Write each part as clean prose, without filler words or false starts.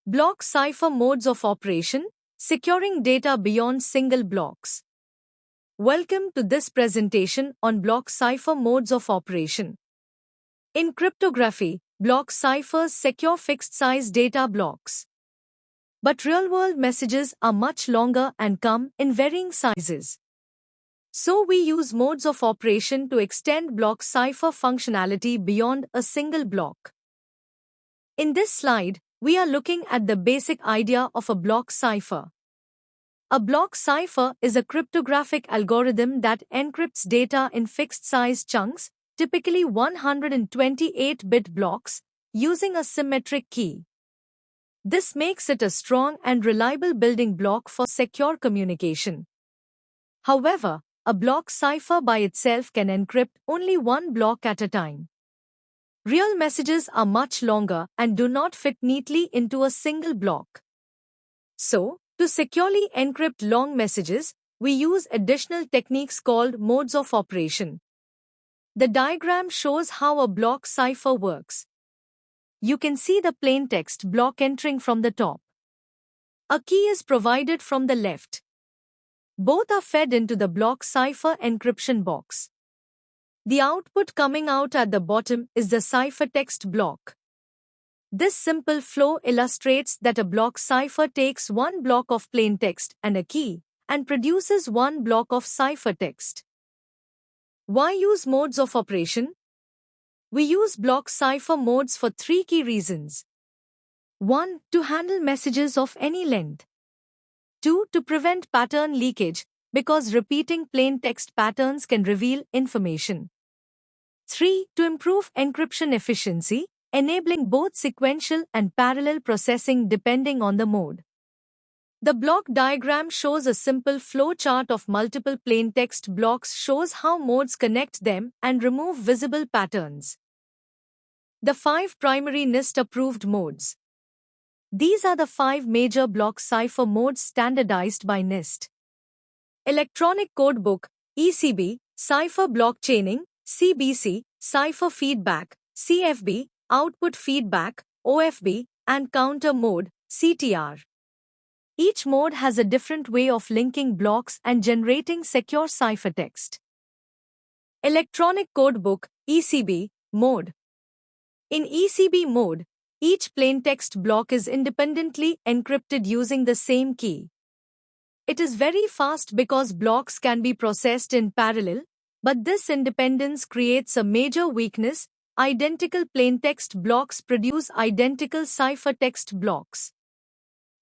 Block cipher modes of operation, securing data beyond single blocks. Welcome to this presentation on block cipher modes of operation. In cryptography, block ciphers secure fixed-size data blocks. But real-world messages are much longer and come in varying sizes. So we use modes of operation to extend block cipher functionality beyond a single block. In this slide, we are looking at the basic idea of a block cipher. A block cipher is a cryptographic algorithm that encrypts data in fixed-size chunks, typically 128-bit blocks, using a symmetric key. This makes it a strong and reliable building block for secure communication. However, a block cipher by itself can encrypt only one block at a time. Real messages are much longer and do not fit neatly into a single block. So, to securely encrypt long messages, we use additional techniques called modes of operation. The diagram shows how a block cipher works. You can see the plaintext block entering from the top. A key is provided from the left. Both are fed into the block cipher encryption box. The output coming out at the bottom is the ciphertext block. This simple flow illustrates that a block cipher takes one block of plaintext and a key, and produces one block of ciphertext. Why use modes of operation? We use block cipher modes for three key reasons. 1. To handle messages of any length. 2. To prevent pattern leakage, because repeating plaintext patterns can reveal information. 3. To improve encryption efficiency, enabling both sequential and parallel processing depending on the mode. The block diagram shows a simple flow chart of multiple plaintext blocks shows how modes connect them and remove visible patterns. The 5 primary NIST-approved modes. These are the 5 major block cipher modes standardized by NIST. Electronic Code Book, ECB, Cipher Block Chaining, CBC, Cipher Feedback, CFB, Output Feedback, OFB, and Counter Mode, CTR. Each mode has a different way of linking blocks and generating secure ciphertext. Electronic Code Book, ECB, mode. In ECB mode, each plaintext block is independently encrypted using the same key. It is very fast because blocks can be processed in parallel, but this independence creates a major weakness. Identical plaintext blocks produce identical ciphertext blocks.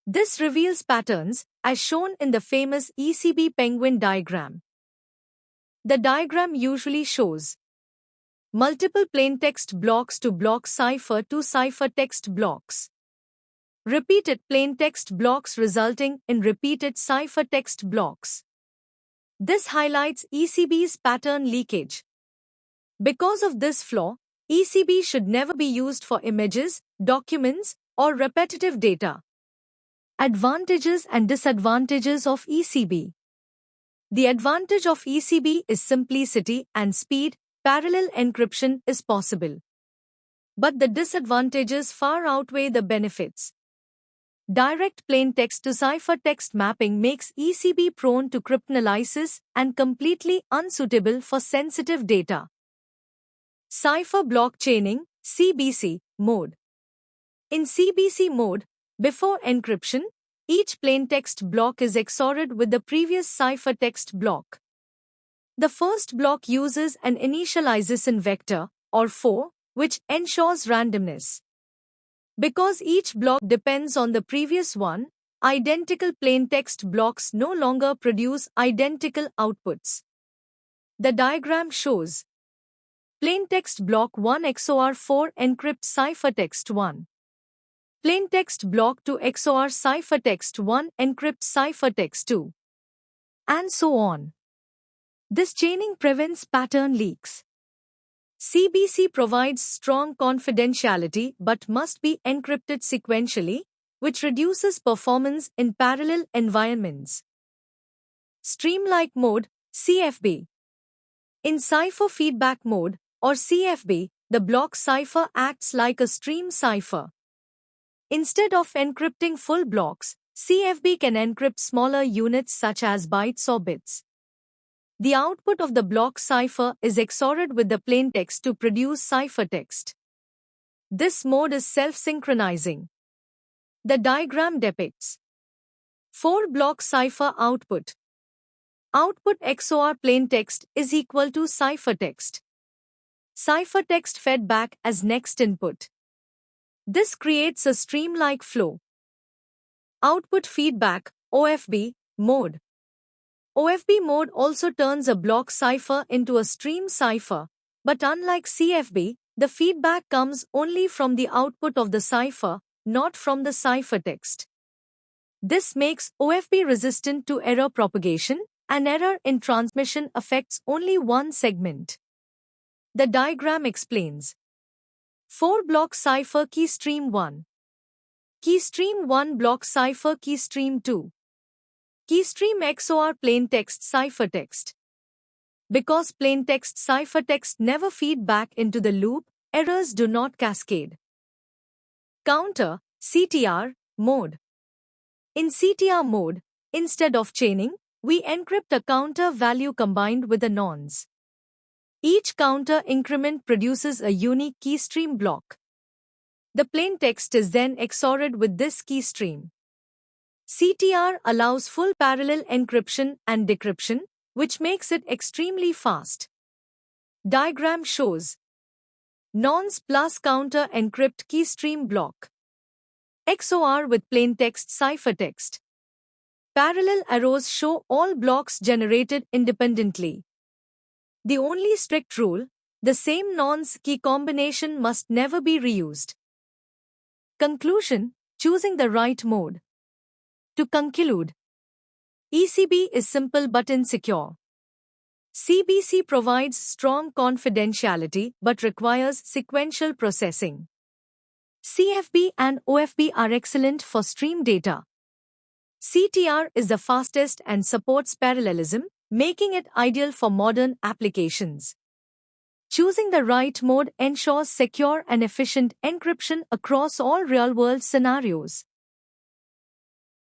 This reveals patterns, as shown in the famous ECB penguin diagram. The diagram usually shows multiple plaintext blocks to block cipher to ciphertext blocks. Repeated plaintext blocks resulting in repeated ciphertext blocks. This highlights ECB's pattern leakage. Because of this flaw, ECB should never be used for images, documents, or repetitive data. Advantages and disadvantages of ECB. The advantage of ECB is simplicity and speed. Parallel encryption is possible. But the disadvantages far outweigh the benefits. Direct plaintext to ciphertext mapping makes ECB prone to cryptanalysis and completely unsuitable for sensitive data. Cipher Block Chaining, CBC, mode. In CBC mode, before encryption, each plaintext block is XORed with the previous ciphertext block. The first block uses an initialization vector, or 4, which ensures randomness. Because each block depends on the previous one, identical plaintext blocks no longer produce identical outputs. The diagram shows plaintext block 1 XOR 4 encrypts ciphertext 1. Plaintext block 2 XOR ciphertext 1 encrypts ciphertext 2. And so on. This chaining prevents pattern leaks. CBC provides strong confidentiality but must be encrypted sequentially, which reduces performance in parallel environments. Stream-like mode, CFB. In cipher feedback mode, or CFB, the block cipher acts like a stream cipher. Instead of encrypting full blocks, CFB can encrypt smaller units such as bytes or bits. The output of the block cipher is XORed with the plaintext to produce ciphertext. This mode is self-synchronizing. The diagram depicts 4-block cipher output. Output XOR plaintext is equal to ciphertext. Ciphertext fed back as next input. This creates a stream-like flow. Output feedback, OFB, mode. OFB mode also turns a block cipher into a stream cipher, but unlike CFB, the feedback comes only from the output of the cipher, not from the ciphertext. This makes OFB resistant to error propagation, and error in transmission affects only one segment. The diagram explains 4-block cipher keystream 1. Keystream 1 block cipher keystream 2. Keystream XOR plaintext ciphertext. Because plaintext ciphertext never feed back into the loop, errors do not cascade. Counter, CTR, mode. In CTR mode, instead of chaining, we encrypt a counter value combined with a nonce. Each counter increment produces a unique keystream block. The plaintext is then XORed with this keystream. CTR allows full parallel encryption and decryption, which makes it extremely fast. Diagram shows nonce plus counter encrypt keystream block. XOR with plaintext ciphertext. Parallel arrows show all blocks generated independently. The only strict rule, the same nonce key combination must never be reused. Conclusion, choosing the right mode. To conclude, ECB is simple but insecure. CBC provides strong confidentiality but requires sequential processing. CFB and OFB are excellent for stream data. CTR is the fastest and supports parallelism, making it ideal for modern applications. Choosing the right mode ensures secure and efficient encryption across all real-world scenarios.